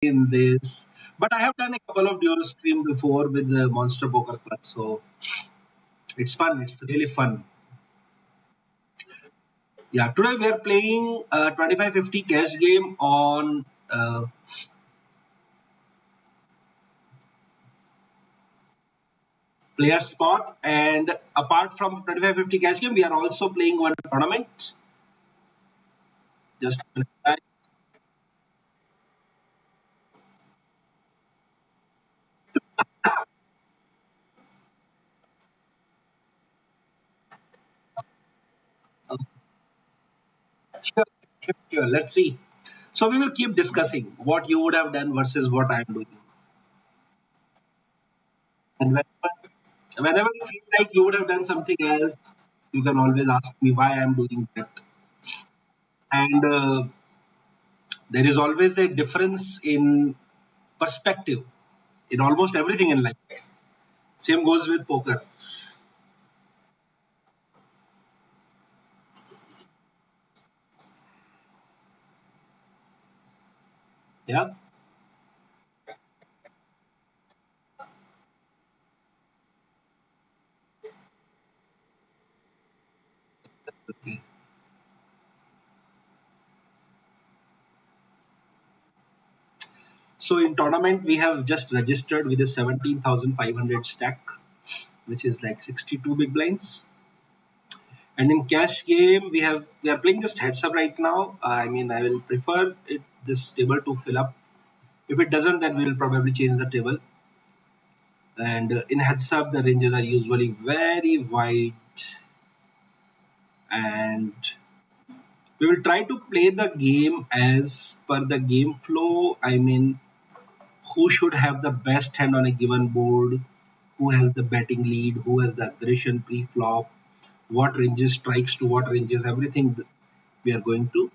in this. But I have done a couple of duo stream before with the Monster Poker Club, so it's fun. It's really fun. Yeah, today we are playing a 2550 cash game on PlayerzPot, and apart from 2550 cash game, we are also playing one tournament. Just sure, sure. Let's see. So we will keep discussing what you would have done versus what I am doing. And whenever you feel like you would have done something else, you can always ask me why I am doing that. And there is always a difference in perspective in almost everything in life. Same goes with poker. Yeah. Okay. So in tournament, we have just registered with a 17,500 stack, which is like 62 big blinds. And in cash game, we are playing just heads up right now. I mean, I will prefer this table to fill up. If it doesn't, then we will probably change the table. And in heads up, the ranges are usually very wide, and we will try to play the game as per the game flow. I mean, who should have the best hand on a given board, who has the betting lead, who has the aggression pre-flop, what ranges strikes to what ranges, everything we are going to.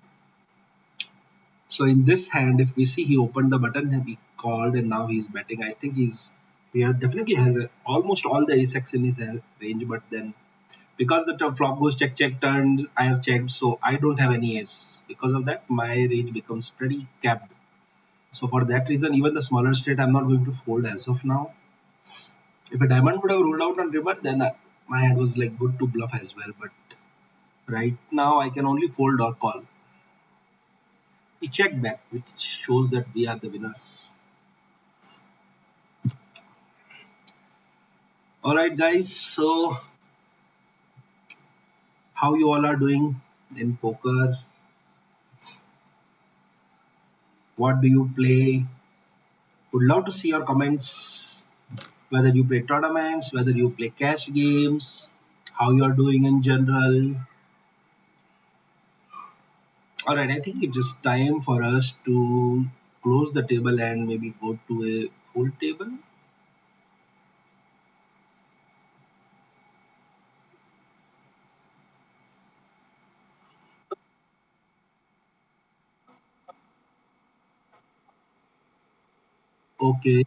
So in this hand, if we see he opened the button and he called and now he's betting, I think definitely has almost all the ace X in his range, but then because the flop goes check check turns, I have checked, so I don't have any ace. Because of that, my range becomes pretty capped. So for that reason, even the smaller straight, I'm not going to fold as of now. If a diamond would have rolled out on river, then my hand was like good to bluff as well. But right now, I can only fold or call. We check back, which shows that we are the winners. All right, guys. So how you all are doing in poker? What do you play? Would love to see your comments. Whether you play tournaments, whether you play cash games, how you are doing in general. All right, I think it's just time for us to close the table and maybe go to a full table. Okay.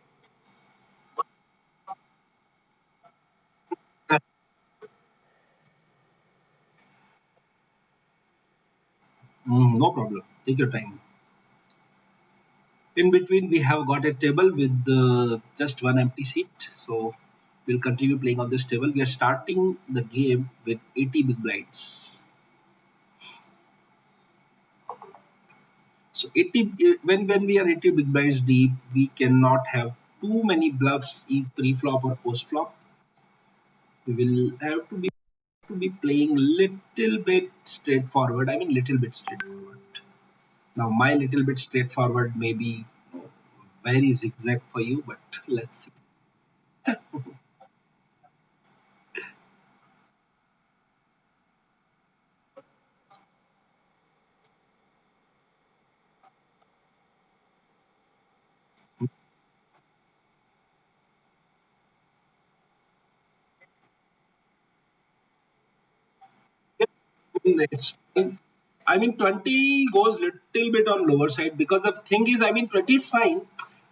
No problem. Take your time. In between, we have got a table with just one empty seat. So we'll continue playing on this table. We are starting the game with 80 big blinds. So 80, when we are 80 big blinds deep, we cannot have too many bluffs pre-flop or post-flop. We will have to be playing little bit straightforward. I mean, little bit straightforward. Now, my little bit straightforward may be very zigzag for you, but let's see. It's fine. I mean, 20 goes little bit on lower side because the thing is, I mean, 20 is fine,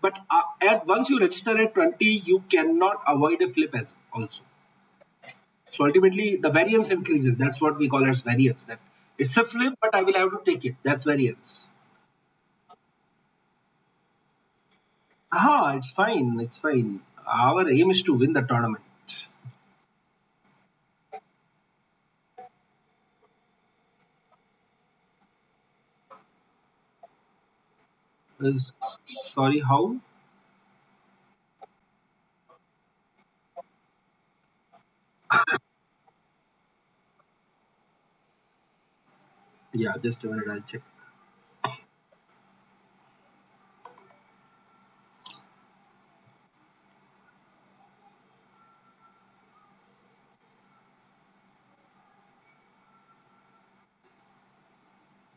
but at once you register at 20, you cannot avoid a flip as also. So ultimately, the variance increases. That's what we call as variance. That it's a flip, but I will have to take it. That's variance. It's fine. It's fine. Our aim is to win the tournament. Sorry, how? Yeah, just a minute. I'll check.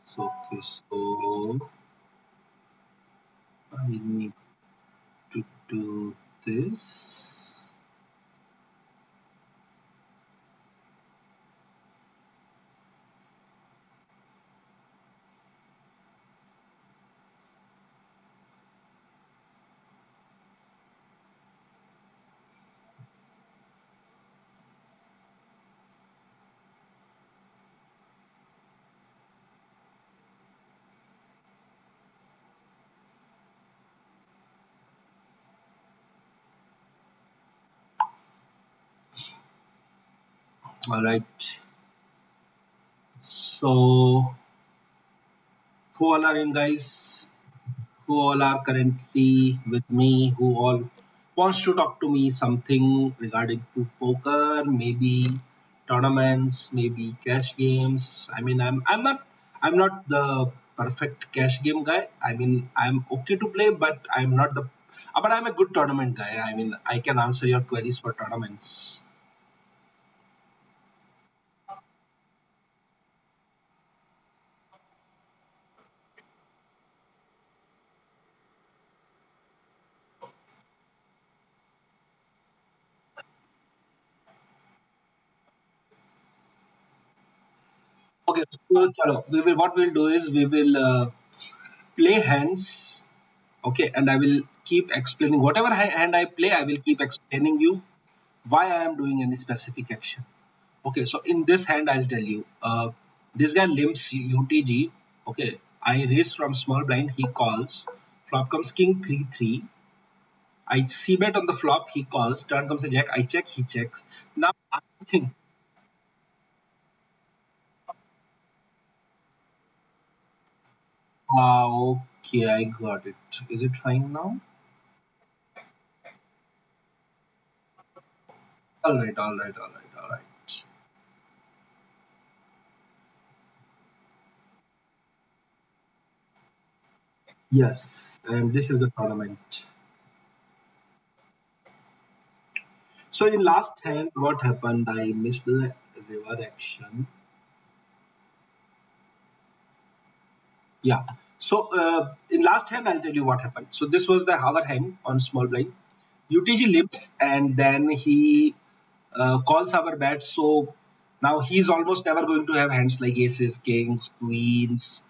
So, okay, so I need to do this. All right. So, who all are in, guys? Who all are currently with me? Who all wants to talk to me something regarding to poker, maybe tournaments, maybe cash games? I mean, I'm not the perfect cash game guy. I mean, I'm okay to play, but I'm a good tournament guy. I mean, I can answer your queries for tournaments. Okay, so chalo, what we'll do is we will play hands. Okay, and I will keep explaining whatever hand I play. I will keep explaining you why I am doing any specific action. Okay, so in this hand, I'll tell you. This guy limps UTG. Okay, I raise from small blind. He calls. Flop comes king 3-3. I see bet on the flop. He calls. Turn comes a jack. I check. He checks. Now I think. Okay, I got it. Is it fine now? All right, all right, all right, all right. Yes, and this is the tournament. So in last hand, what happened? I missed the river action. Yeah. So in last hand, I'll tell you what happened. So this was the hover hand on small blind. UTG limps and then he calls our bet. So now he's almost never going to have hands like aces, kings, queens.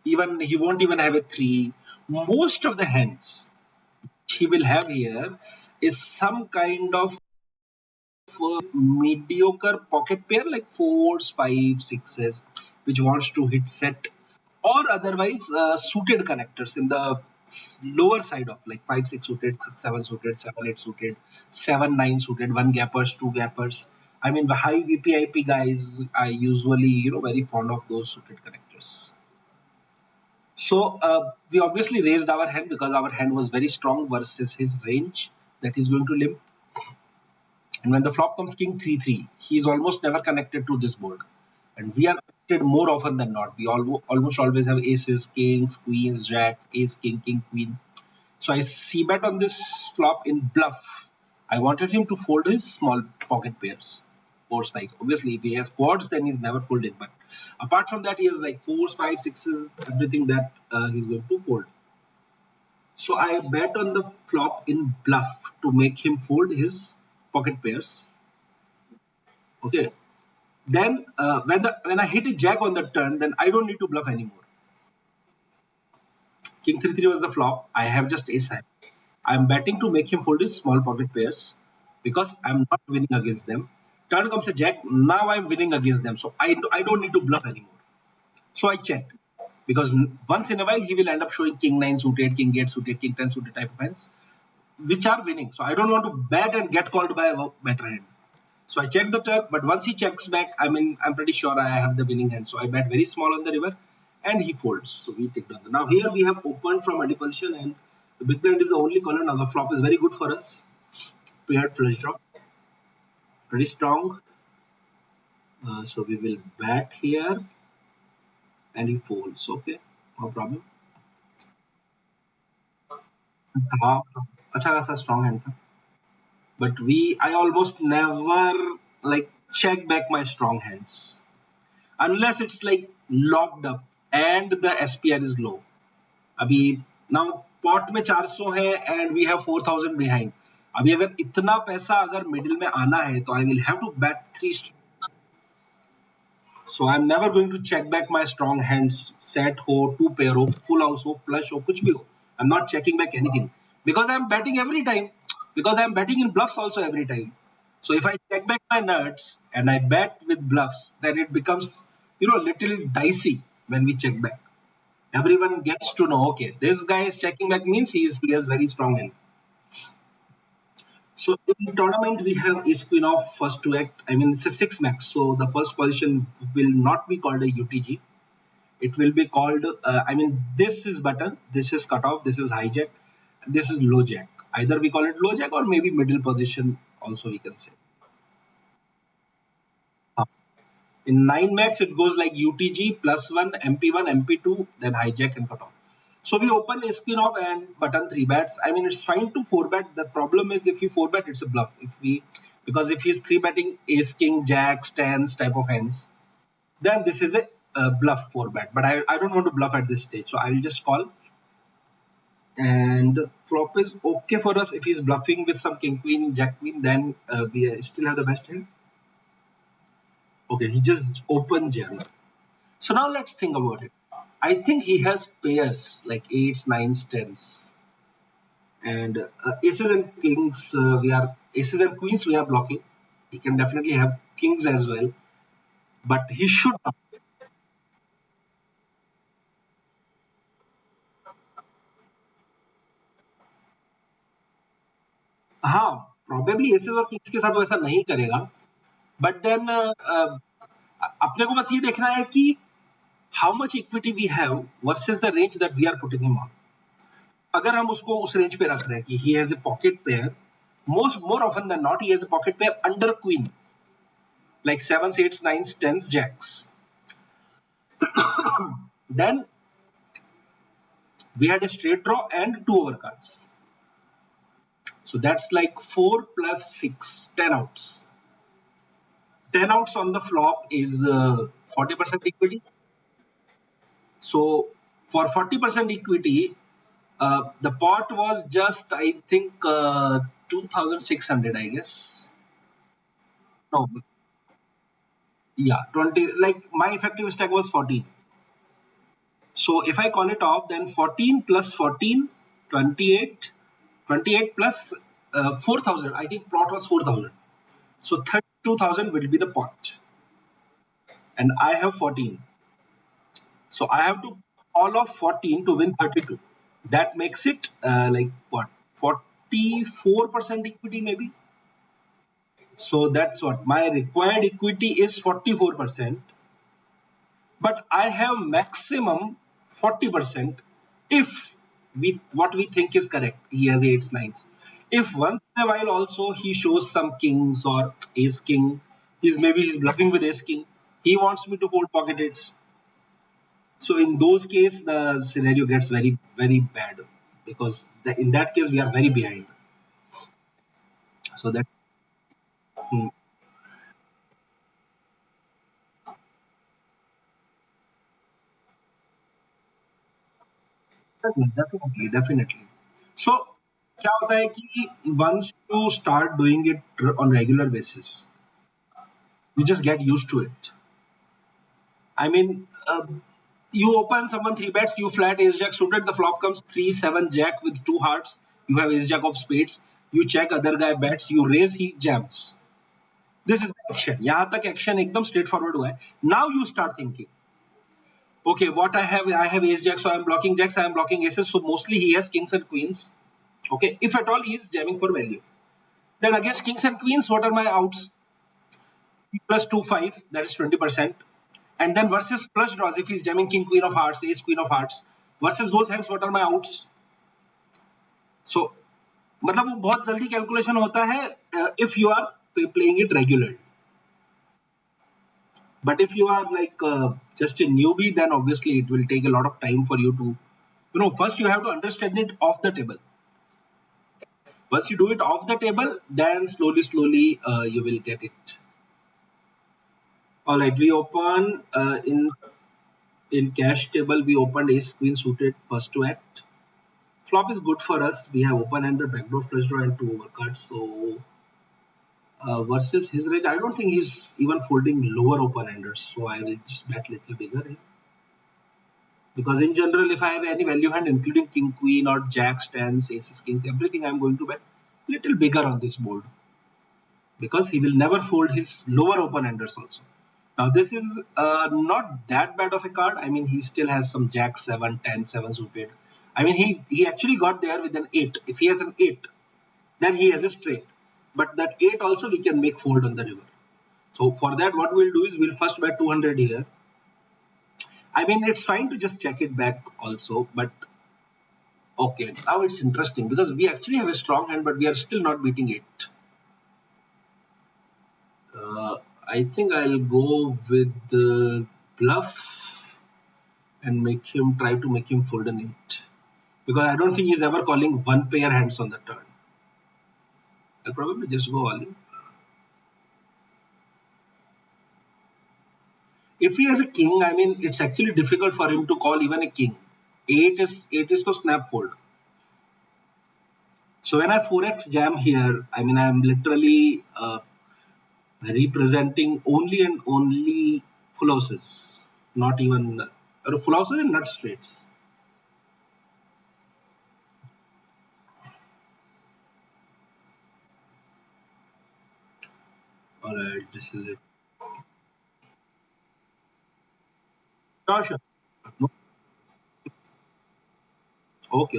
Even he won't even have a three. Most of the hands he will have here is some kind of mediocre pocket pair like fours, five, sixes, which wants to hit set, or otherwise suited connectors in the lower side of like five, six suited, six, seven suited, seven, eight suited, seven, nine suited, one gappers, two gappers. I mean, the high VPIP guys are usually very fond of those suited connectors. So we obviously raised our hand because our hand was very strong versus his range that he's going to limp. And when the flop comes king 3-3, he is almost never connected to this board. And we are connected more often than not. We almost always have aces, kings, queens, jacks, ace, king, king, queen. So I see bet on this flop in bluff. I wanted him to fold his small pocket pairs. Four spike. Obviously, if he has quads, then he's never folded. But apart from that, he has like fours, five, sixes, everything that he's going to fold. So I bet on the flop in bluff to make him fold his pocket pairs. Okay. Then when I hit a jack on the turn, then I don't need to bluff anymore. King 3-3 was the flop. I have just ace high. I'm betting to make him fold his small pocket pairs because I'm not winning against them. Turn comes a jack. Now I'm winning against them. So I don't need to bluff anymore. So I checked because once in a while he will end up showing king 9 suited, king 8 suited, king 10 suited type of hands. which are winning. So I don't want to bet and get called by a better hand. So I check the turn, but once he checks back, I mean, I'm pretty sure I have the winning hand. So I bet very small on the river and he folds. So we take down. Now here we have opened from early position and the big blind is the only caller. Now the flop is very good for us. Paired flush draw. Pretty strong. So we will bat here and he folds. Okay, no problem. हाँ, अच्छा खासा strong hand था. But I almost never like check back my strong hands unless it's like locked up and the SPR is low. अभी now pot में 400 है and we have 4000 behind. अभी अगर इतना पैसा अगर मिडिल में आना है तो I will have to bet 3. So I'm never going to check back my strong hands, set ho, two pair ho, full house ho, flush ho, kuch bhi ho. I'm not checking back anything because I'm betting every time. Because I'm betting in bluffs also every time. So if I check back my nuts and I bet with bluffs, then it becomes, little dicey when we check back. Everyone gets to know, okay, this guy is checking back means he has very strong hand. So in tournament we have ace queen off first to act. I mean it's a 6 max. So the first position will not be called a UTG. It will be called. This is button. This is cutoff. This is hijack. This is low jack. Either we call it low jack or maybe middle position. Also we can say. In 9 max it goes like UTG +1, MP1, MP2, then hijack and cutoff. So we open ace queen off and button 3 bets. I mean it's fine to 4 bet. The problem is if you 4 bet it's a bluff. Because if he's 3 betting ace king, jacks, tens type of hands, then this is a bluff 4 bet. But I don't want to bluff at this stage, so I will just call. And flop is okay for us. If he's bluffing with some king queen, jack queen, then we still have the best hand. Okay, he just opened jam. So now let's think about it. I think he has pairs like 8s, 9s, 10s. And aces and kings, aces and queens we are blocking. He can definitely have kings as well. But he should. हाँ, probably aces और kings के साथ वो ऐसा नहीं करेगा. But then अपने को बस ये देखना है कि how much equity we have versus the range that we are putting him on. अगर हम उसको उस रेंज पे रख रहे हैं कि he has a pocket pair, more often than not he has a pocket pair under queen, like 7s, 8s, 9s, 10s, jacks. Then we had a straight draw and 2 overcards. So that's like 4 plus 6, 10 outs. 10 outs on the flop is 40% equity. So for 40% equity, the pot was just, I think, 2,600, I guess. No, yeah, 20, like my effective stack was 14. So if I call it off, then 14 plus 14, 28, 28 plus 4,000. I think pot was 4,000. So 32,000 will be the pot. And I have 14. So I have to all of 14 to win 32. That makes it like what? 44% equity maybe. So that's what my required equity is 44%. But I have maximum 40% if what we think is correct. He has 8s, 9s. If once in a while also he shows some kings or ace king, maybe he's bluffing with ace king. He wants me to fold pocket eights. So in those cases, the scenario gets very, very bad because in that case we are very behind. So that. Definitely. So क्या होता है कि once you start doing it on regular basis, you just get used to it. I mean, you open someone 3 bets, you flat ace jack suited, the flop comes 3 7 jack with 2 hearts, you have ace jack of spades, you check other guy bets, you raise, he jams. This is the action. यहाँ तक action एकदम straightforward हुआ है. Now you start thinking, okay, what I have ace jack, so I am blocking jacks, I am blocking aces, so mostly he has kings and queens. Okay, if at all he is jamming for value. Then against kings and queens, what are my outs? Plus 2, 5, that is 20%. And then versus flush draws, if he's jamming king, queen of hearts, ace, queen of hearts, versus those hands, what are my outs? So, मतलब वो बहुत जल्दी calculation होता है if you are playing it regularly. But if you are like just a newbie, then obviously it will take a lot of time for you to, first you have to understand it off the table. Once you do it off the table, then slowly, you will get it. All right, we open in cash table. We opened ace queen suited first to act. Flop is good for us. We have open ender, backdoor flush draw, and 2 overcards. So versus his range, I don't think he's even folding lower open enders. So I will just bet little bigger here. Because in general, if I have any value hand, including king, queen, or jacks, tens, aces, kings, everything, I'm going to bet little bigger on this board. Because he will never fold his lower open enders also. Now this is not that bad of a card. I mean, he still has some jack 7, 10, 7 suited. I mean, he actually got there with an 8. If he has an 8, then he has a straight. But that 8 also we can make fold on the river. So for that, what we'll do is we'll first bet 200 here. I mean, it's fine to just check it back also. But okay, now it's interesting because we actually have a strong hand, but we are still not beating it. I think I'll go with the bluff and try to make him fold an 8. Because I don't think he's ever calling one pair hands on the turn. I'll probably just go all in. If he has a king, I mean, it's actually difficult for him to call even a king. 8 is to snap fold. So when I 4x jam here, I mean, I'm literally representing only and only full houses, not even full houses and nut straights. Alright, this is it. Sure. No. Okay.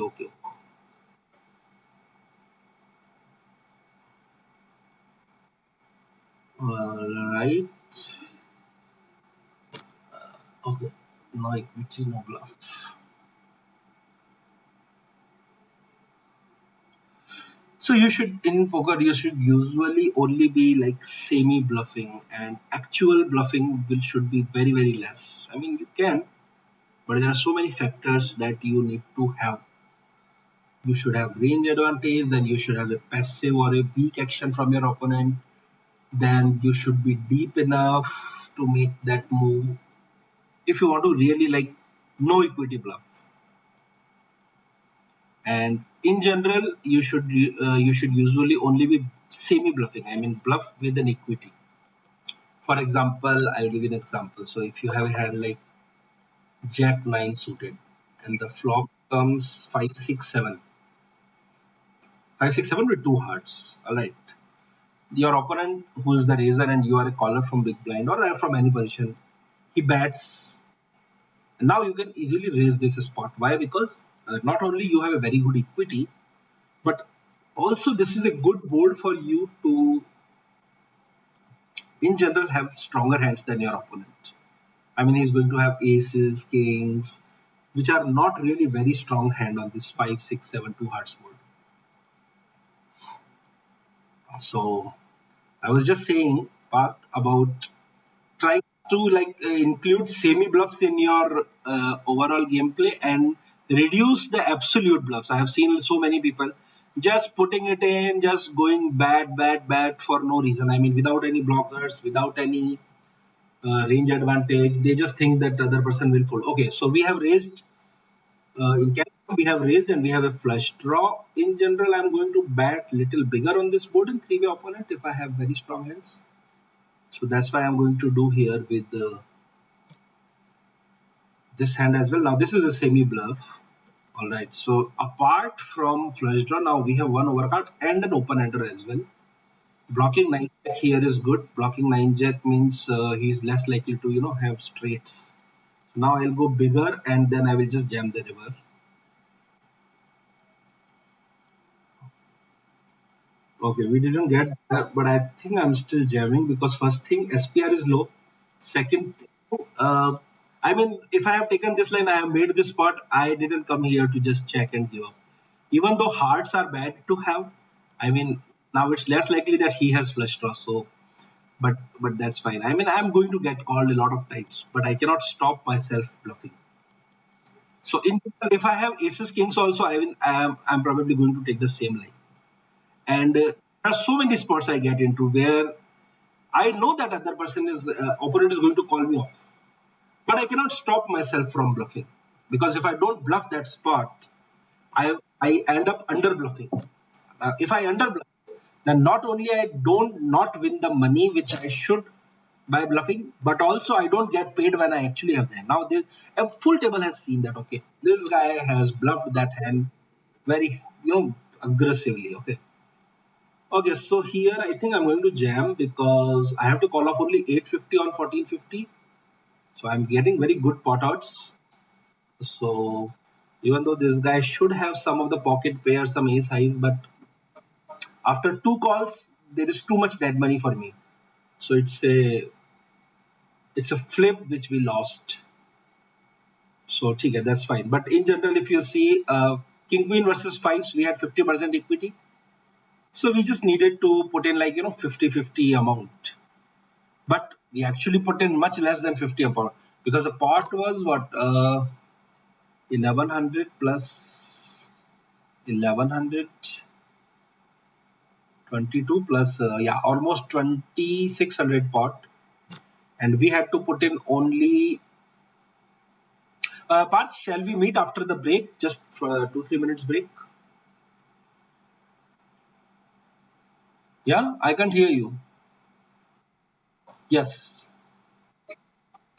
Alright. Okay. No equity, no bluff. So you should, in poker, you should usually only be like semi bluffing, and actual bluffing should be very less. I mean, you can, but there are so many factors that you need to have. You should have range advantage, then you should have a passive or a weak action from your opponent, then you should be deep enough to make that move. If you want to really like no equity bluff, and in general, you should usually only be semi bluffing. I mean, bluff with an equity. For example, I'll give you an example. So if you have a hand like Jack 9 suited and the flop comes 5, 6, 7. 5, 6, 7 with 2 hearts. Alright. Your opponent, who is the raiser and you are a caller from big blind or from any position, he bats. And now you can easily raise this spot. Why? Because not only you have a very good equity, but also this is a good board for you to in general have stronger hands than your opponent. I mean, he's going to have aces, kings, which are not really very strong hand on this 5, 6, 7, 2 hearts board. So I was just saying, Parth, about trying to like include semi bluffs in your overall gameplay and reduce the absolute bluffs. I have seen so many people just putting it in, just going bad for no reason. I mean, without any blockers, without any range advantage. They just think that the other person will fold. Okay, so we have raised in Canada, we have raised and we have a flush draw. In general, I'm going to bet little bigger on this board in three-way opponent if I have very strong hands. So that's why I'm going to do here with this hand as well. Now this is a semi bluff. All right. So apart from flush draw, now we have one overcard and an open ender as well. Blocking 9 jack here is good. Blocking 9 jack means he's less likely to have straights. Now I'll go bigger and then I will just jam the river. Okay, we didn't get that, but I think I'm still jamming because first thing, SPR is low. Second, I mean, if I have taken this line, I have made this pot. I didn't come here to just check and give up. Even though hearts are bad to have, I mean, now it's less likely that he has flush draw. So, but that's fine. I mean, I'm going to get called a lot of times, but I cannot stop myself bluffing. So, in if I have aces kings also, I'm probably going to take the same line. And there are so many spots I get into where I know that other person is opponent is going to call me off, but I cannot stop myself from bluffing because if I don't bluff that spot, I end up under bluffing. If I under bluff, then not only I don't not win the money which I should by bluffing, but also I don't get paid when I actually have that. Now a full table has seen that okay, this guy has bluffed that hand very aggressively. Okay. Okay, so here I think I'm going to jam because I have to call off only 850 on 1450. So I'm getting very good pot outs. So even though this guy should have some of the pocket pairs, some ace highs, but after two calls, there is too much dead money for me. So it's a flip which we lost. So okay, that's fine. But in general, if you see King Queen versus fives, we had 50% equity. So we just needed to put in like 50-50 amount. But we actually put in much less than 50 amount because the pot was what 1100 plus 1100 22 plus yeah almost 2600 pot, and we had to put in only Parth, shall we meet after the break just for 2-3 minutes break? Yeah, I can't hear you. Yes.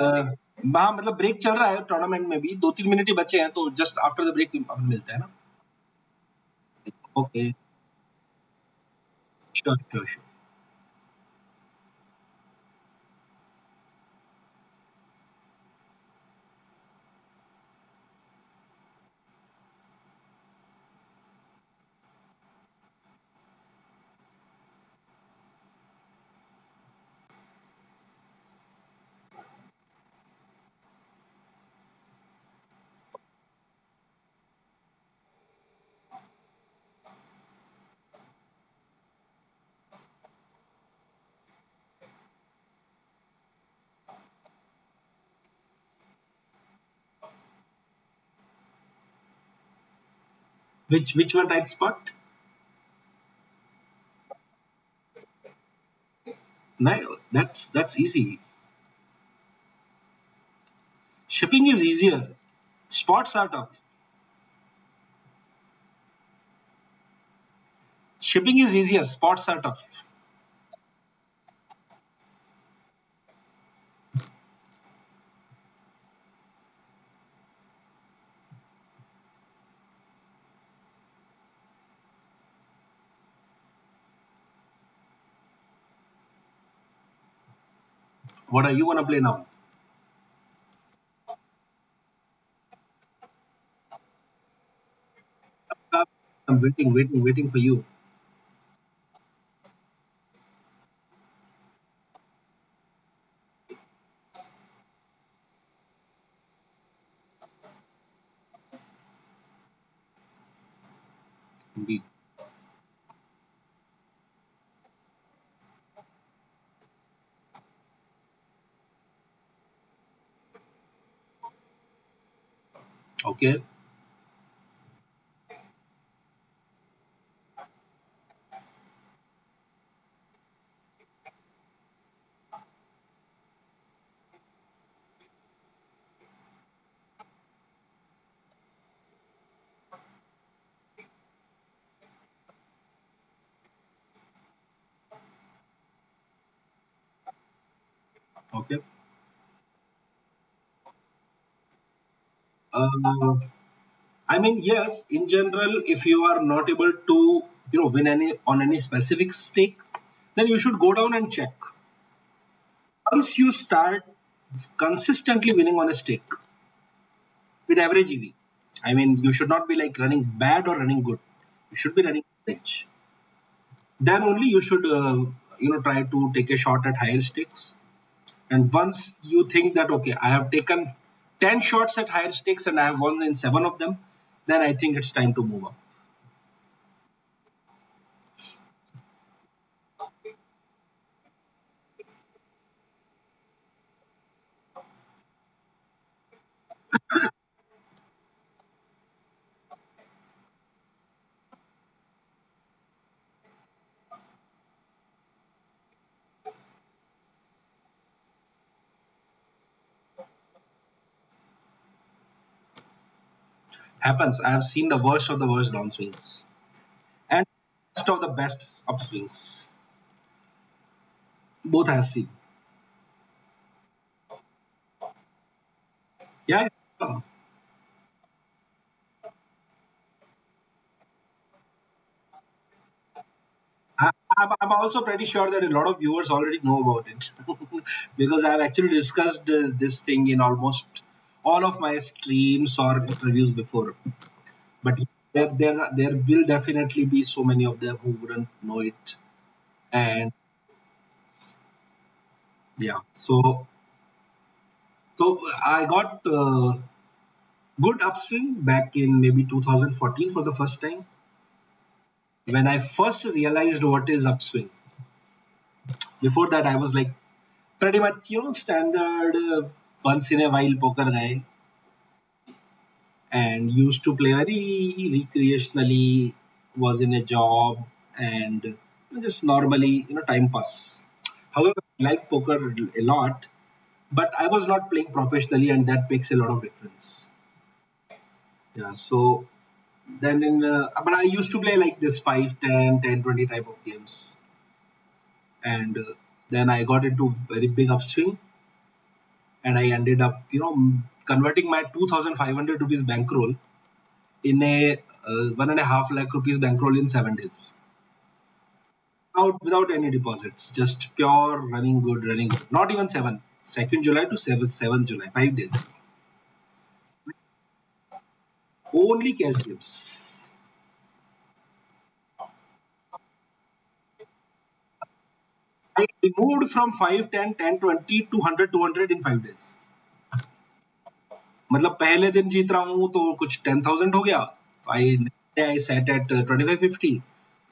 हाँ मतलब break चल रहा है tournament में भी 2-3 minute ही बचे हैं तो जस्ट आफ्टर द ब्रेक अपन मिलते हैं ना. Okay sure sure sure. Which one right spot? No, that's easy. Shipping is easier. Spots are tough. Shipping is easier. Spots are tough. What are you gonna play now? I'm waiting for you. Indeed. Okay. Okay. Uh, I mean, yes. In general, if you are not able to, win any on any specific stake, then you should go down and check. Once you start consistently winning on a stake with average EV, I mean, you should not be like running bad or running good. You should be running average. then only you should try to take a shot at higher stakes. And once you think that okay, I have taken 10 shots at higher stakes and I have won in 7 of them, then I think it's time to move up. Happens. I have seen the worst of the worst downswings and best of the best upswings. Both I have seen. Yeah. Yeah. I'm also pretty sure that a lot of viewers already know about it because I've actually discussed this thing in almost all of my streams or interviews before. But there will definitely be so many of them who wouldn't know it. And yeah, so I got good upswing back in maybe 2014 for the first time when I first realized what is upswing. Before that, I was like pretty much standard once in a while poker guy and used to play very recreationally. Was in a job and just normally time pass. However, I like poker a lot, but I was not playing professionally, and that makes a lot of difference. Yeah, so then but I used to play like this 5, 10, 10, 20 type of games, and then I got into very big upswing, and I ended up converting my 2,500 rupees bankroll in a 1.5 lakh rupees bankroll in 7 days. Without any deposits, just pure running good. Not even 2nd July to 7th July, 5 days. Only cash games. I moved from 5, 10, 10, 20 to 100, 200 in 5 days. मतलब पहले दिन जीत रहा हूँ तो कुछ 10,000 हो गया. आई आई set eight 2550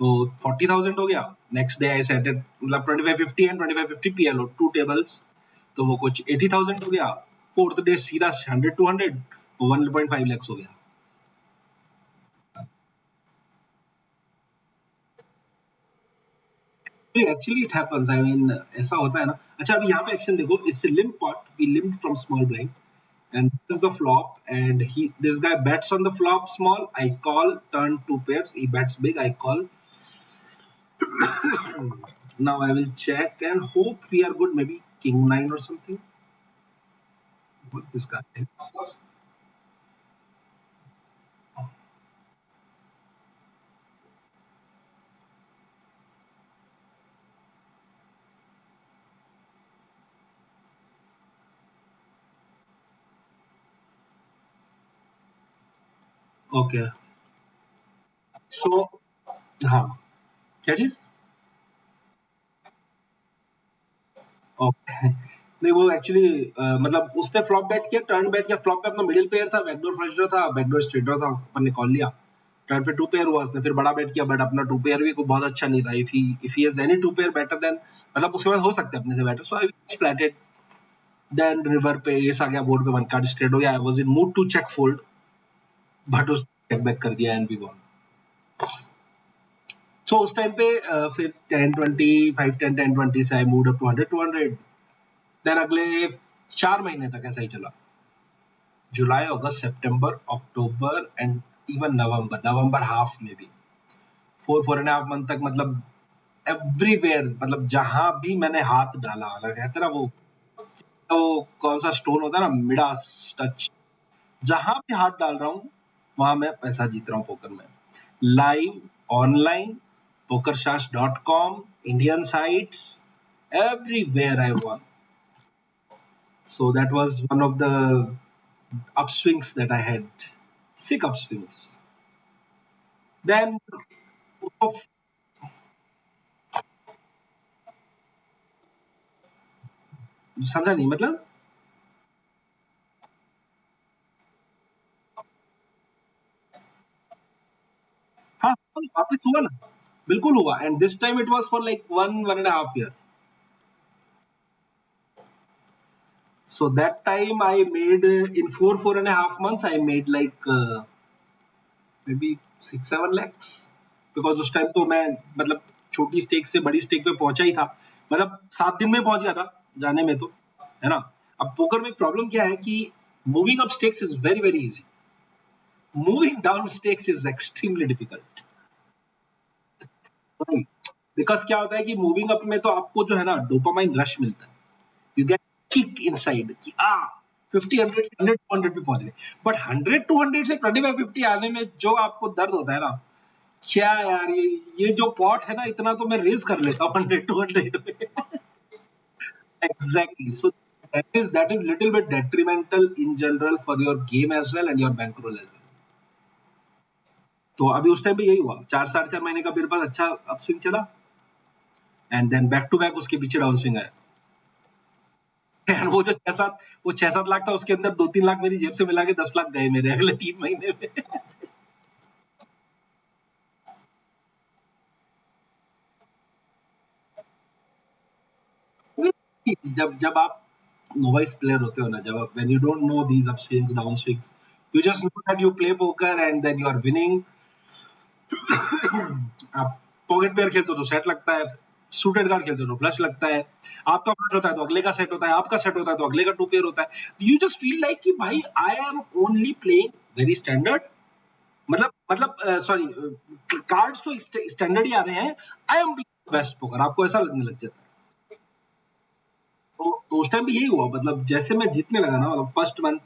तो 40,000 हो गया. Next day I set at मतलब 2550 एंड 2550 पीएलओ 2 tables तो वो कुछ 80,000 हो गया. फोर्थ डे सीधा 100 200 1.5 lakhs हो गया. Actually it happens. I mean ऐसा होता है ना. अच्छा अभी यहाँ पे एक्शन देखो. It's a limp pot. We limped from small blind and this is the flop and this guy bets on the flop small. I call turn 2 pairs. He bets big. I call. Now I will check and hope we are good. Maybe king 9 or something. What this guy is. Okay. So हाँ क्या चीज. Okay. नहीं वो actually मतलब उसने flop bat किया. Turn bat किया. Flop पे अपना मिडिल पेयर था. बैकडोर फर्स्ट ड्रॉ था. बैकडोर स्ट्रेट ड्रॉ था. अपन ने कॉल लिया. टर्न पे 2 पेयर हुआ. उसने फिर बड़ा बैट किया बट अपना 2 पेयर भी कोई बहुत अच्छा नहीं था. If he has any 2 pair better than मतलब उसके बाद हो सकता है अपने से better. So I splatted. Then river पे एस आ गया. बोर्ड पे 1 कार्ड स्ट्रेट हो गया. I was in mood to check fold but उस चेक बैक कर दिया एंड वी वॉन. सो उस टाइम पे फिर 10 20 5 10 10 20 से I moved up to 100 200. Then अगले 4 महीने तक ऐसा ही चला. जुलाई अगस्त सितंबर अक्टूबर एंड इवन नवंबर हाफ में भी 4.5 मंथ तक मतलब एवरीवेयर मतलब जहां भी मैंने हाथ डाला कहते ना वो कौन सा स्टोन होता है ना मिडास टच. जहां भी हाथ डाल रहा हूँ वहां मैं पैसा जीत रहा हूँ पोकर में. Live online pokerstars.com Indian sites everywhere I won. So that was one of the upswings that I had. Sick upswings. Then समझा नहीं मतलब। हाँ, वापस हुआ ना, बिल्कुल हुआ, and this time it was for like 1.5 year. So that time I made in 4.5 months I made like maybe 6-7 lakhs, because उस टाइम तो मैं मतलब छोटी स्टेक से बड़ी स्टेक पे पहुंचा ही था, मतलब 7 दिन में पहुंच गया था जाने में तो, है ना। अब पोकर में प्रॉब्लम क्या है कि moving up stakes is very very easy, moving down stakes is extremely difficult. Because क्या होता है कि मूविंग अप में तो आपको जो है ना डोपामाइन रश मिलता है, यू गेट किक इनसाइड कि 50 100 से 100 200 पे पहुंच गए, बट 100 200 से 25 50 आने में जो आपको दर्द होता है ना, क्या यार, ये जो पॉट है ना, इतना तो मैं रेज कर लेता हूँ 100 200 में। Exactly, so that is little bit detrimental in general for your game as well and your bankroll as well. तो अभी उस टाइम पे यही हुआ, 4 4.5 महीने का मेरे पास अच्छा अपस्विंग चला, and then back to back उसके पीछे डाउन स्विंग आया। यार वो 6 7 लाख था, उसके अंदर 2 3 लाख मेरी जेब से मिला के 10 लाख गए मेरे अगले 3 महीने में। जब जब आप नोवाइस प्लेयर होते हो ना, जब आप when you don't know these up swings down swings, you just know that you play poker and then you are winning. आप पॉकेट पेयर खेलते हो तो सेट लगता है, सूटेड कार्ड खेलते हो तो फ्लश लगता है, आपका फ्लश होता है तो अगले का सेट होता है, आपका सेट होता है तो अगले का टू पेयर होता है। यू जस्ट फील लाइक कि भाई I am only playing very standard, मतलब सॉरी, कार्ड्स तो स्टैंडर्ड ही आ रहे हैं, आई एम बेस्ट पोकर, आपको ऐसा लगने लग जाता है। तो उस टाइम भी यही हुआ, मतलब जैसे मैं जीतने लगा ना, मतलब first month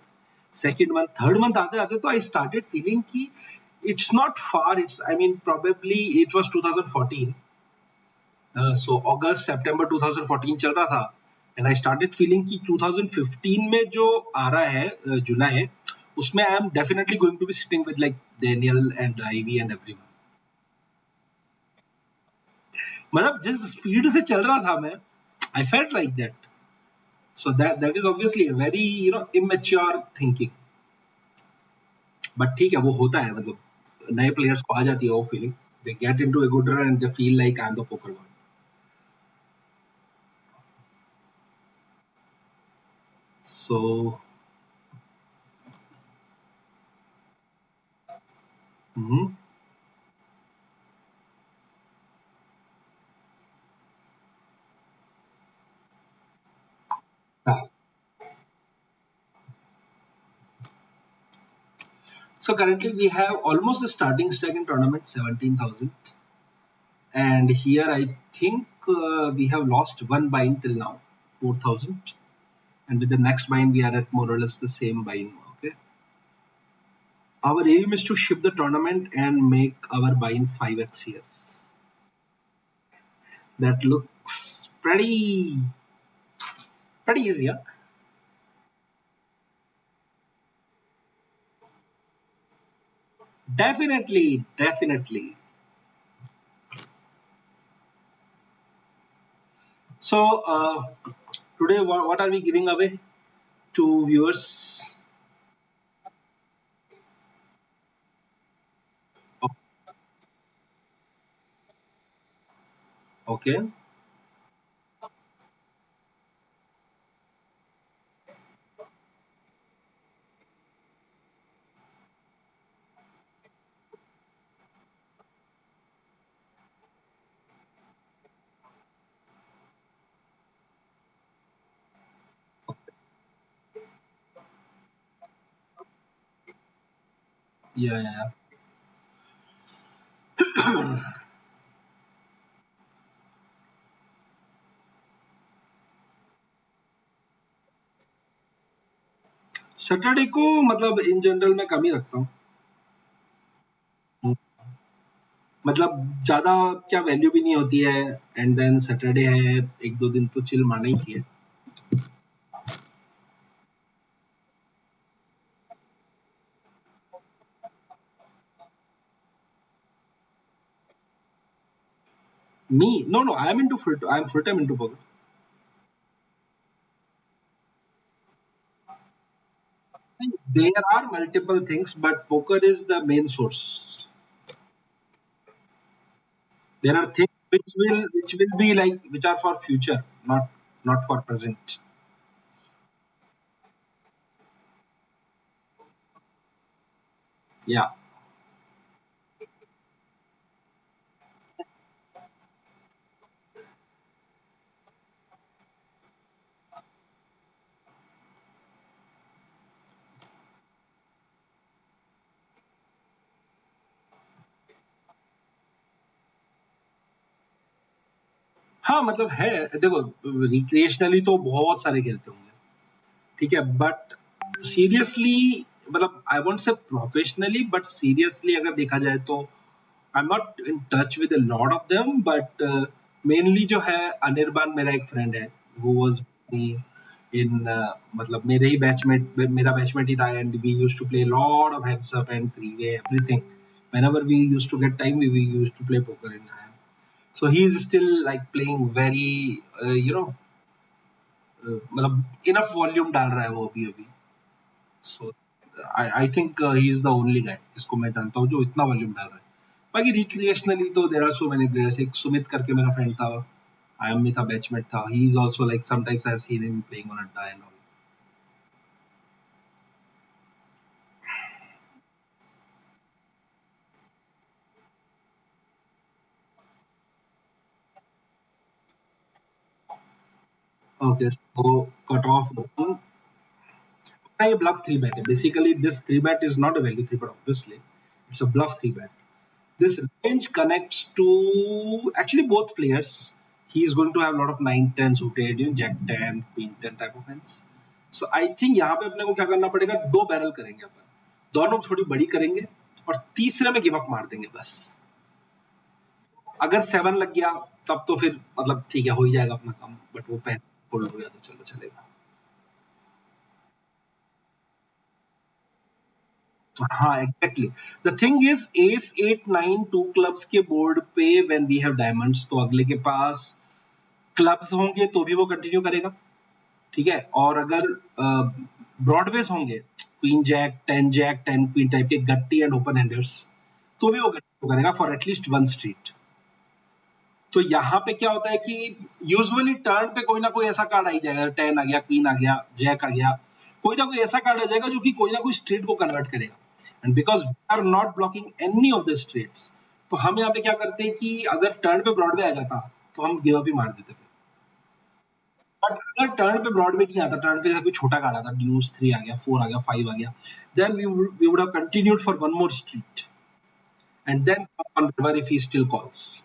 second month third month आते आते तो आई स्टार्टेड फीलिंग कि it's not far, it's I mean probably it was 2014, सो अगस्त सितंबर 2014 चल रहा था, एंड आई स्टार्टेड फीलिंग कि 2015 में जो आ रहा है जुलाई, उसमें I am definitely going to be sitting with like Daniel and Ivey and everyone. मतलब जिस स्पीड से चल रहा था मैं, I felt like that. So that is obviously a very immature thinking, but ठीक है, वो होता है, मतलब नए प्लेयर्स को आ जाती है वो feeling, they get into a good run and they feel like I am the poker God. So so currently we have almost a starting stake in tournament 17,000, and here I think we have lost one bind till now, 4,000, and with the next bind we are at more or less the same bind. Okay, our aim is to ship the tournament and make our bind 5x here. That looks pretty easy, huh? Definitely, definitely. So today what are we giving away to viewers? Okay. Yeah, yeah, yeah. Saturday को मतलब in general मैं कम ही रखता हूँ, मतलब ज्यादा क्या value भी नहीं होती है, एंड देन सैटरडे है, एक दो दिन तो चिल मारना ही चाहिए। Me no no, I am full time into poker. There are multiple things, but poker is the main source. There are things which will be like which are for future, not for present. Yeah. हाँ मतलब है, देखो recreationally तो बहुत सारे खेलते होंगे, ठीक है, बट सीरियसली मतलब I won't say professionally, but seriously अगर देखा जाए तो I am not in touch with a lot of them, but mainly जो है अनिर्बान मेरा एक फ्रेंड है, वो वाज इन मतलब मेरे ही बैचमेट, मेरा बैचमेट ही था, and we used to play lot of heads up and three way everything, whenever we used to get time we used to play poker in IM. So he is still like playing very मतलब enough volume डाल रहा है वो अभी अभी. So I think he is the only guy जिसको मैं जानता हूँ जो इतना वॉल्यूम डाल रहा है. बाकी रिक्रिएशनली तो there are so many players. एक सुमित करके मेरा फ्रेंड था, आईएम में था, बैचमेट था, he is also like sometimes I have seen him playing on Adda and all. Okay so cut off. ये ब्लफ थ्री बैट है basically. This three bet is not a value three, but obviously it's a bluff three bet. This range connects to actually both players. He is going to have a lot of 9 10 suited, jack 10 queen 10 type of hands. So I think यहाँ पे अपने को क्या करना पड़ेगा, दो barrel करेंगे अपन, दोनों थोड़ी बड़ी करेंगे और तीसरे में गिव अप मार देंगे बस. अगर 7 लग गया तब तो फिर मतलब ठीक है, हो ही जाएगा अपना काम, बट वो पहले फोल्ड हो गया तो चलो चलेगा. हाँ exactly. The thing is ace 8 9 two clubs के बोर्ड पे व्हेन वी हैव डायमंड्स, तो अगले के पास क्लब्स होंगे तो भी वो कंटिन्यू करेगा, ठीक है. और अगर ब्रॉडवेज होंगे, queen jack 10 jack 10 queen type के गट्टी एंड ओपन हैंडर्स, तो भी वो कंटिन्यू करेगा फॉर एटलीस्ट वन स्ट्रीट. तो यहाँ पे क्या होता है कि यूजुअली टर्न पे कोई ना कोई ऐसा कार्ड आ ही जाएगा, 10 आ गया, क्वीन आ गया, जैक आ गया, कोई ना कोई ऐसा कार्ड आ जाएगा जो कि कोई ना कोई स्ट्रीट को कन्वर्ट करेगा. And because we are not blocking any of the streets, तो हम यहाँ पे क्या करते हैं कि अगर टर्न पे ब्रॉडवे आ जाता तो हम गिव अप ही मार देते. बट अगर टर्न पे ब्रॉडवे नहीं आता, टर्न पे कोई छोटा कार्ड आता, ड्यूस 3 आ गया, 4 आ गया, 5 आ गया, then we would have continued for one more street and then on river if he still calls.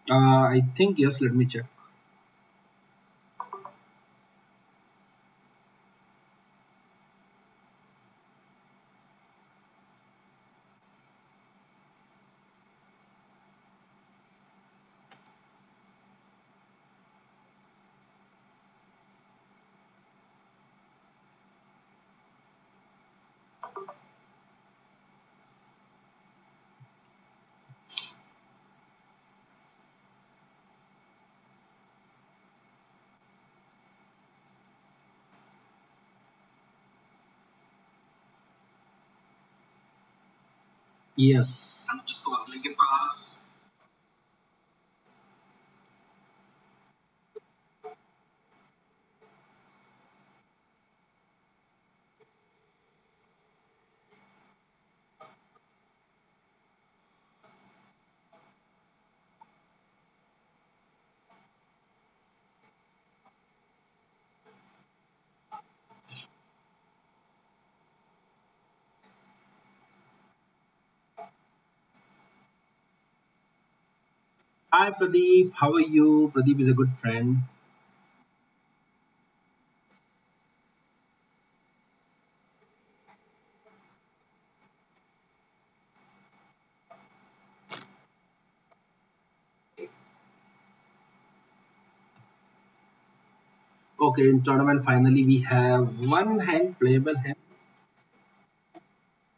I think yes, let me check. Yes. Hi Pradeep, how are you? Pradeep is a good friend. Okay, in tournament finally we have one hand playable hand,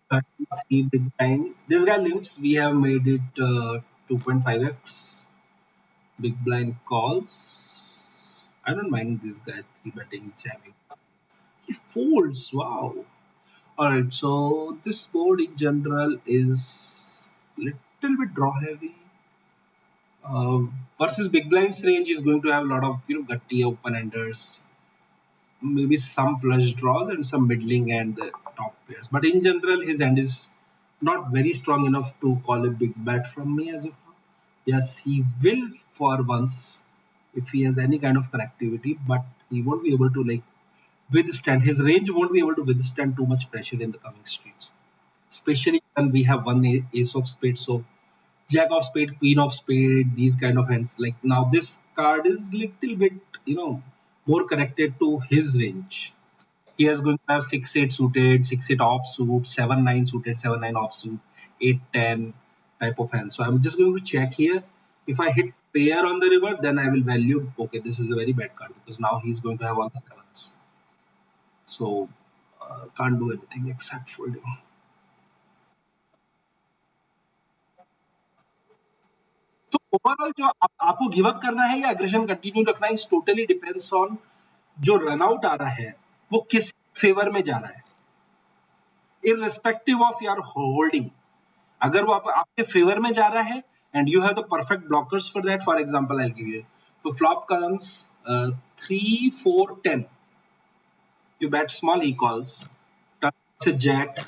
33 big blind. This guy limps. We have made it 2.5x. Big blind calls. I don't mind this guy three betting jamming. He folds. Wow. All right. So this board in general is little bit draw heavy. Versus big blinds range is going to have a lot of gutty open enders, maybe some flush draws and some middling and the top pairs. But in general, his hand is not very strong enough to call a big bet from me as of now. Yes, he will for once if he has any kind of connectivity, but he won't be able to like withstand. His range won't be able to withstand too much pressure in the coming streets, especially when we have one ace of spades. So jack of spade, queen of spade, these kind of hands. Like now, this card is little bit more connected to his range. He is going to have 6-8 suited, 6-8 offsuit, 7-9 suited, 7-9 offsuit, 8-10 type of hand. So I'm just going to check here. If I hit pair on the river, then I will value, okay, this is a very bad card because now he's going to have all the sevens. So can't do anything except folding. तो overall जो आपको give up करना है या aggression continue रखना है, इस totally depends on जो रन आउट आ रहा है वो किस फेवर में जा रहा है, इररिस्पेक्टिव ऑफ योर होल्डिंग. अगर वो आपके फेवर में जा रहा है and you have the perfect blockers for that, for example I give you, तो flop comes 3-4-10, you bet small, he calls. Turn comes a jack,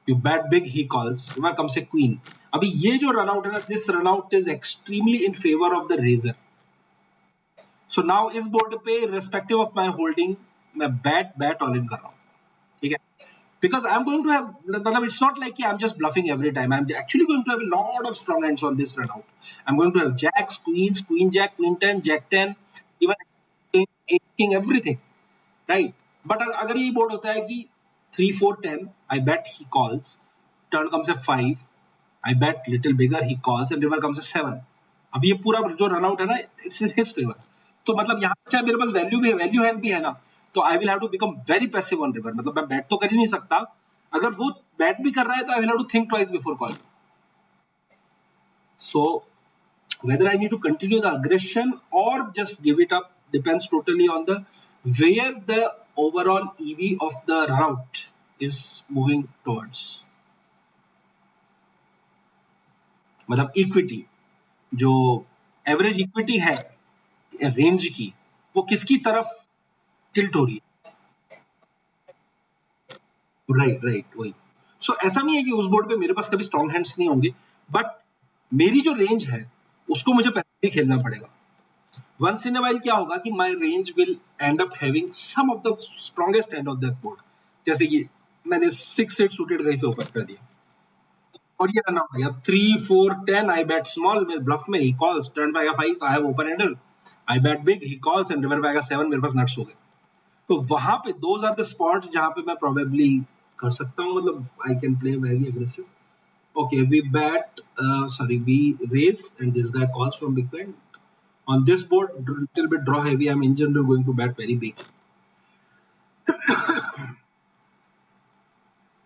you bet big, he calls. River comes a queen. अभी ये जो run out है ना, this run out is extremely in favour of the raiser. So now इस board पे respective of my holding मैं bet all in कर रहा हूँ. ठीक है, because I'm going to have, it's not like I'm just bluffing every time. I'm actually going to have a lot of strong hands on this run out. I'm going to have jacks, queens, queen jack, queen 10, jack 10, even king, everything, right? But अगर ये board होता है कि 3-4-10, I bet he calls, turn comes a 5, I bet little bigger, he calls, and river comes a 7. अब ये पूरा जो run out है ना, इट्स इन हिज फेवर. तो मतलब यहाँ पे चाहे मेरे पास वैल्यू भी है, वैल्यू हैंड भी है ना, तो I will have to become very passive on river. मतलब मैं बैट तो कर ही नहीं सकता. अगर वो बैट भी कर रहा है तो I will have to think twice before calling. So whether I need to continue the aggression or just give it up depends totally on the where the overall EV of the route is moving towards. मतलब equity, जो average equity है range की, वो किसकी तरफ tilt हो रही है. राइट वही. सो ऐसा नहीं है कि उस बोर्ड पे मेरे पास कभी स्ट्रॉन्ग हैंड्स नहीं होंगे, बट मेरी जो रेंज है उसको मुझे पहले ही खेलना पड़ेगा. वंस इन अ वाइल क्या होगा कि my range will end up having some of the strongest hand of that board. जैसे कि मैंने 6-8 सूटेड गई से ओपन कर दिया और ये रन आउट गया 3-4-10, आई बैट स्मॉल, मेरे ब्लफ में ही कॉल्स, टर्न पे आएगा 5, I have open ender, I bet big, he calls, and river पे आएगा 7, मेरे पास नट्स हो गए. तो वहां पे दोज आर द स्पॉट्स जहां पे मैं प्रोबेबली कर सकता हूं, मतलब I can play very aggressive. Okay, we bet, we raise, and this guy calls from big blind. On this board, little bit draw heavy. I'm in general going to bet very big.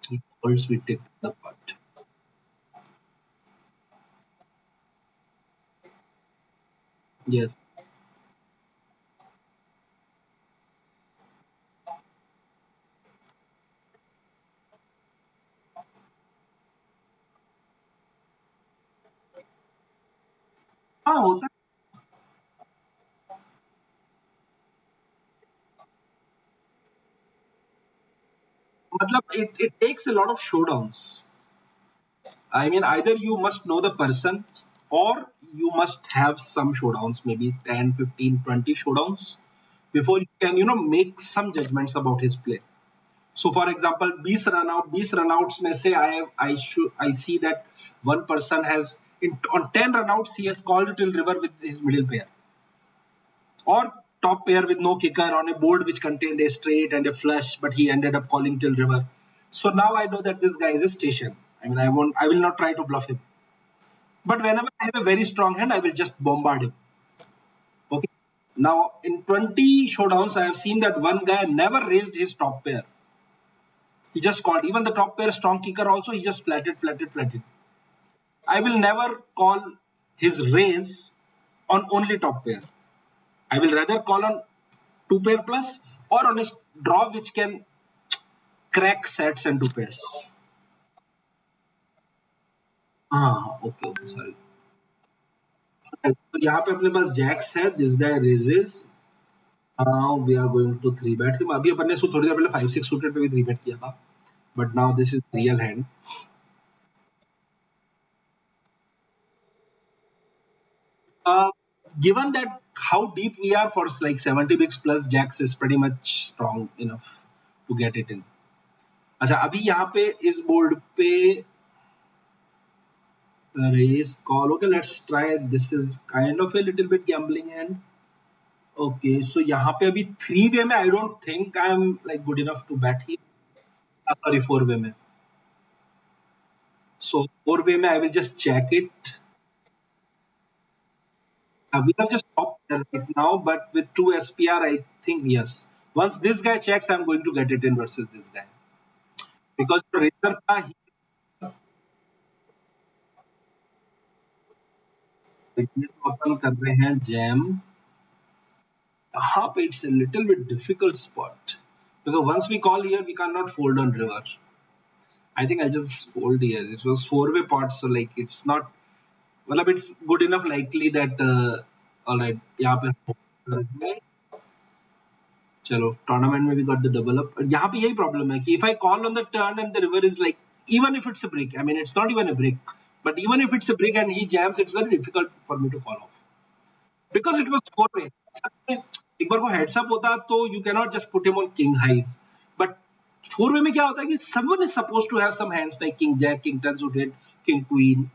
He calls, we take the pot. Yes. हाँ होता है. मतलब it takes a lot of showdowns. I mean, either you must know the person or you must have some showdowns, maybe 10, 15, 20 showdowns before you can, make some judgments about his play. So for example, 20 run outs में से I see that one person has on 10 runouts, he has called till river with his middle pair. Or top pair with no kicker on a board which contained a straight and a flush, but he ended up calling till river. So now I know that this guy is a station. I mean, I will not try to bluff him. But whenever I have a very strong hand, I will just bombard him. Okay. Now in 20 showdowns, I have seen that one guy never raised his top pair. He just called. Even the top pair strong kicker also, he just flatted. I will never call his raise on only top pair. I will rather call on 2 pair plus or on a draw which can crack sets and 2 pairs. Okay, sorry. तो यहाँ पे अपने पास Jacques है. This guy raises. Now we are going to 3 bet him. अभी अपन ने थोड़ी देर पहले 5-6 suited पे भी 3 bet किया था. But now this is real hand. Given that how deep we are for like 70 bigs plus jacks is pretty much strong enough to get it in. अच्छा अभी यहाँ पे इस बोर्ड पे raise call. Okay, let's try. This is kind of a little bit gambling hand. Okay, so यहाँ पे अभी 3 way में I don't think I'm like good enough to bet here. Sorry, 4 way में. So 4 way में I will just check it. We have just stopped right now, but with 2 SPR, I think yes. Once this guy checks, I'm going to get it in versus this guy. Because the raiser था, ये तो अपन कर रहे हैं jam. हाँ, it's a little bit difficult spot. Because once we call here, we cannot fold on river. I think I'll just fold here. It was 4-way pot, so like it's not. Well, it's good enough likely that all right. यहाँ पे चलो tournament में भी got the double up. यहाँ पे यही problem है कि if I call on the turn and the river is like, even if it's a brick, I mean it's not even a brick, but even if it's a brick and he jams, it's very difficult for me to call off because it was 4-way. एक बार वो heads up होता तो you cannot just put him on king highs, but 4-way में क्या होता है कि someone is supposed to have some hands like king jack, king 10 suited, king queen.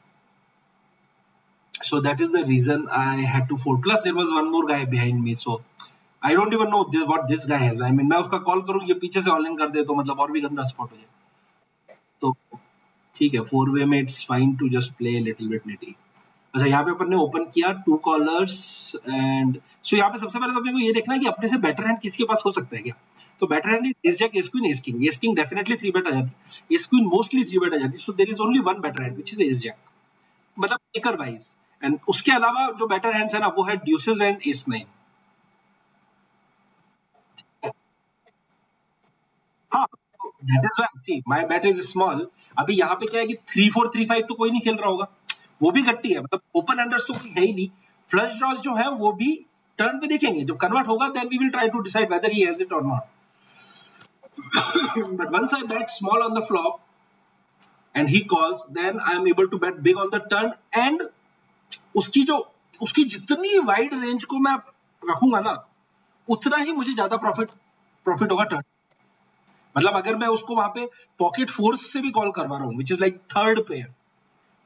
So that is the reason I had to fold. Plus there was one more guy behind me, so I don't even know what this guy has. I mean मैं उसका call करूँ ये पीछे से all in कर दे तो मतलब और भी गंदा स्पॉट हो जाए. तो ठीक है 4-way में it's fine to just play a little bit nitty. अच्छा यहाँ पे अपन ने ओपन किया 2 कॉलर्स एंड सो यहाँ पे सबसे पहले तो अपने को ये देखना है कि अपने से बेटर हैंड किसके पास हो सकता है क्या. तो better hand ace jack ace queen ace king. Ace king definitely 3 bet आ जाती, एस क्वीन मोस्टली 3 bet आ जाती. So there is only one better hand which is ace jack, मतलब टेकर वाइज. एंड उसके अलावा जो बेटर हैंड्स है ना वो है ड्यूसेस एंड एस 9. हाँ, that is why see my bet is small. अभी यहाँ पे क्या है कि 3-4 3-5 तो कोई नहीं खेल रहा होगा, वो भी गट्टी है, मतलब ओपन एंडर्स तो कोई है ही नहीं. फ्लश ड्रॉज जो है वो भी टर्न पे देखेंगे, जब कन्वर्ट होगा then we will try to decide whether he has it और not. But once I bet small on the flop and he calls then I am able to bet big on the turn. And उसकी जितनी wide range को मैं रखूंगा ना उतना ही मुझे ज्यादा प्रॉफिट होगा टर्न. मतलब अगर मैं उसको वहां पे पॉकेट फोर्स से भी कॉल करवा रहा हूँ which is like third pair,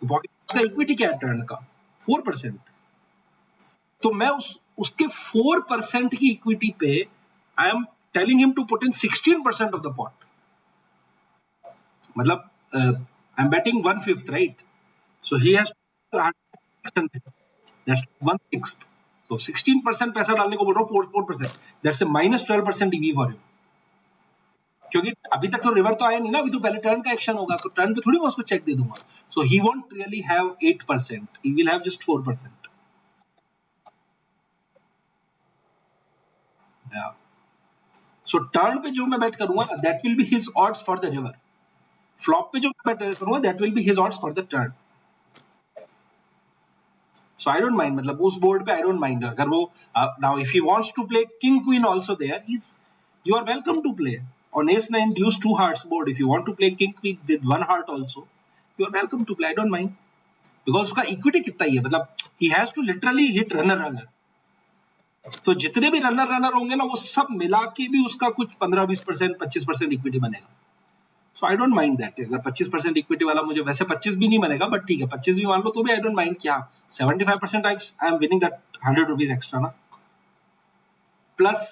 तो पॉकेट फोर्स का इक्विटी क्या है टर्न का 4%. तो मैं उसके 4% की इक्विटी पे I am telling him to put in 16% of the pot. मतलब I am betting 1/5 right, so he has that's 1/6. तो 16% पैसा डालने को बोल रहा हूँ 4%, that's a -12% EV for him. क्योंकि अभी तक तो रिवर तो आया नहीं ना, अभी तो पहले टर्न का एक्शन होगा, तो टर्न पे थोड़ी मैं उसको चेक दे दूंगा. So he won't really have 8%, he will have just 4%. So turn पे जो मैं बेट करूंगा that will be his odds for the river. Flop पे जो मैं बेट करूंगा that will be his odds for the turn. So I don't mind, मतलब उस बोर्ड पे आई डोंट माइंड. अगर वो now if he wants to play king queen also there, you are welcome to play. On ace-9 deuce 2 hearts board, if you want to play king queen with 1 heart also, you are welcome to play. I don't mind because उसका equity कितना ही है, मतलब he has to literally hit runner. तो जितने भी runner होंगे ना वो सब मिला के भी उसका कुछ 15-20% 25% इक्विटी बनेगा. सो आई डोंट माइंड दैट। अगर 25% इक्विटी वाला मुझे, वैसे 25 भी नहीं बनेगा बट ठीक है 25 भी मान लो तो भी आई डोंट माइंड क्या 75% I am winning that 100 rupees extra ना। प्लस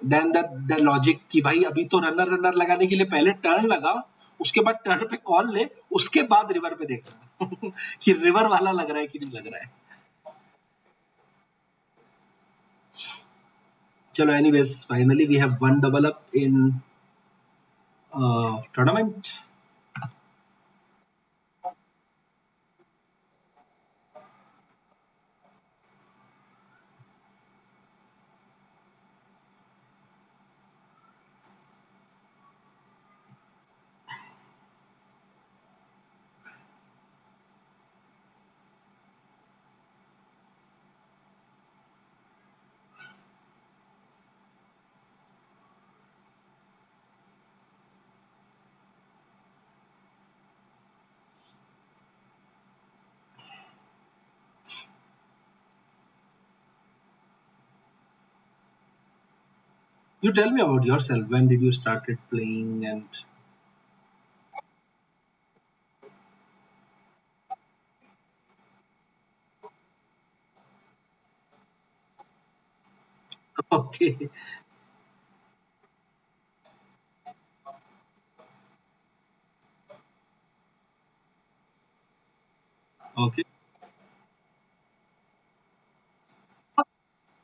देन द लॉजिक कि भाई अभी तो रनर रनर लगाने के लिए पहले टर्न लगा, उसके बाद टर्न पे कॉल ले, उसके बाद रिवर पे देखना कि रिवर वाला लग रहा है कि नहीं लग रहा है। चलो anyways finally we have one double up in tournament. You tell me about yourself. When did you started playing and okay, okay.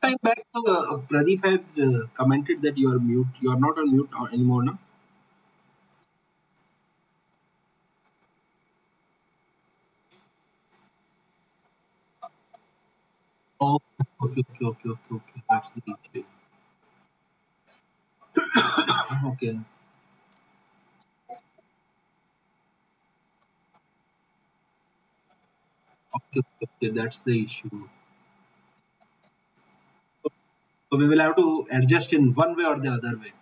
Time back, Pradeep had commented that you are mute. You are not on mute anymore now. Oh, okay, okay, okay, okay, okay. That's the issue. Okay, okay, okay, okay. That's the issue. So we will have to adjust in one way or the other way.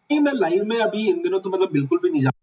नहीं, मैं live में अभी इन दिनों तो मतलब बिल्कुल भी नहीं जा